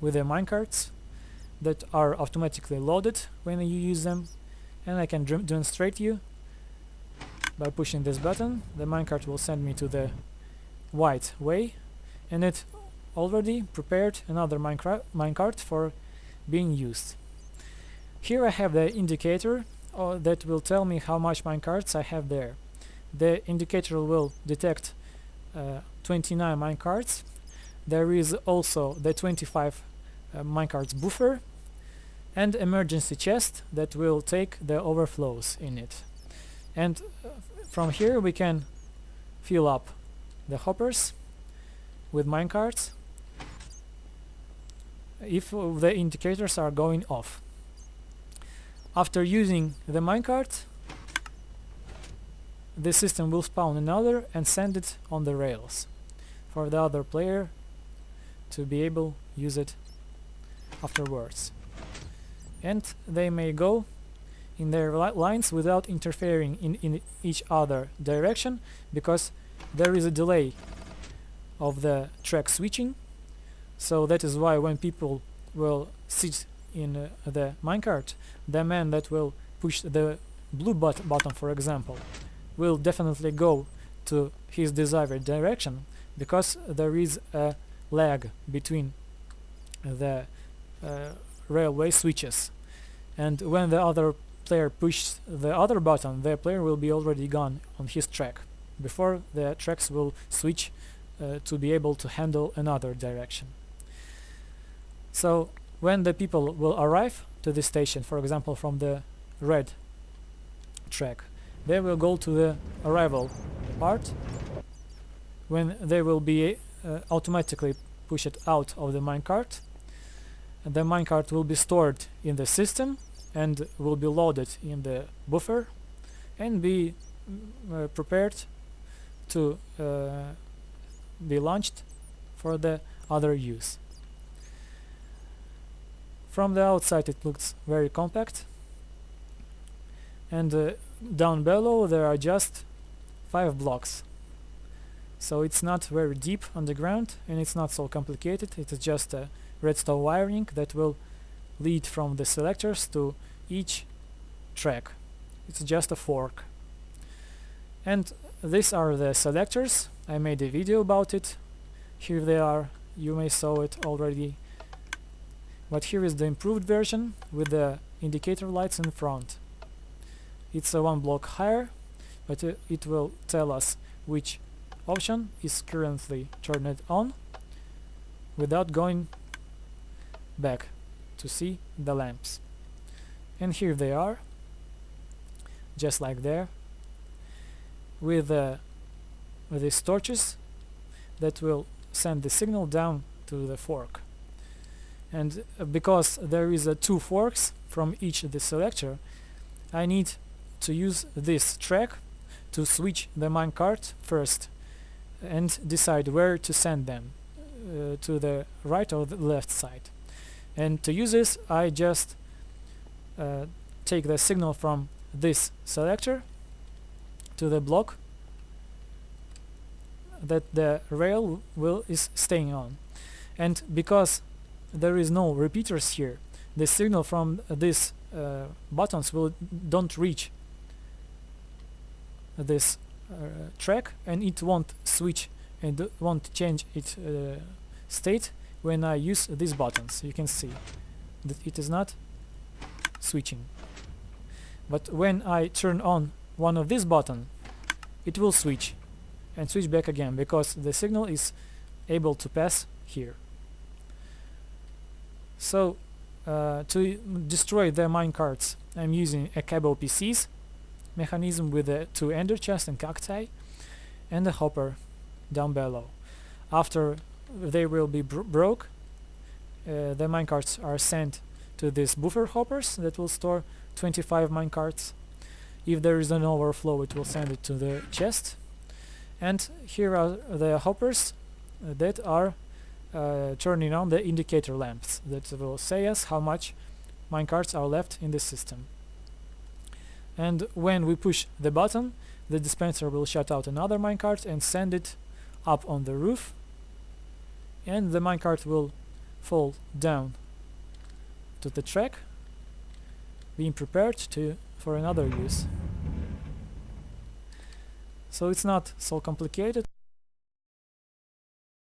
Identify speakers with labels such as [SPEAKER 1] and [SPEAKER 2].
[SPEAKER 1] with the minecarts that are automatically loaded when you use them, and I can demonstrate you by pushing this button. The minecart will send me to the white way, and it already prepared another minecart for being used. Here I have the indicator that will tell me how much minecarts I have there. The indicator will detect 29 minecarts. There is also the 25 minecarts buffer and emergency chest that will take the overflows in it. And from here we can fill up the hoppers with minecarts if the indicators are going off. After using the minecart, the system will spawn another and send it on the rails for the other player to be able to use it afterwards. And they may go in their lines without interfering in each other direction, because there is a delay of the track switching. So that is why when people will sit in the minecart, the man that will push the blue button, for example, will definitely go to his desired direction, because there is a lag between the railway switches. And when the other player pushes the other button, the player will be already gone on his track before the tracks will switch to be able to handle another direction. So when the people will arrive to the station, for example from the red track, they will go to the arrival part. When they will be automatically pushed out of the minecart will be stored in the system and will be loaded in the buffer and be prepared to be launched for the other use. From the outside it looks very compact, and down below there are just 5 blocks. So it's not very deep underground and it's not so complicated. It is just a redstone wiring that will lead from the selectors to each track. It's just a fork. And these are the selectors. I made a video about it. Here they are. You may saw it already. But here is the improved version with the indicator lights in front. It's a 1 block higher, but it will tell us which option is currently turned on without going back to see the lamps. And here they are, just like there, with these torches that will send the signal down to the fork. And because there is 2 forks from each of the selector, I need to use this track to switch the minecart first and decide where to send them, to the right or the left side. And to use this, I just take the signal from this selector to the block that the rail is staying on. And because there is no repeaters here, the signal from these buttons don't reach this track, and it won't switch and won't change its state when I use these buttons. You can see that it is not switching. But when I turn on one of these buttons, it will switch and switch back again, because the signal is able to pass here. So to destroy the minecarts, I'm using a cable PCs mechanism with the 2 ender chests and cacti and a hopper down below. After they will be broke, the minecarts are sent to these buffer hoppers that will store 25 minecarts. If there is an overflow, it will send it to the chest. And here are the hoppers that are turning on the indicator lamps that will say us how much minecarts are left in the system. And when we push the button, the dispenser will shut out another minecart and send it up on the roof, and the minecart will fall down to the track, being prepared for another use. So it's not so complicated.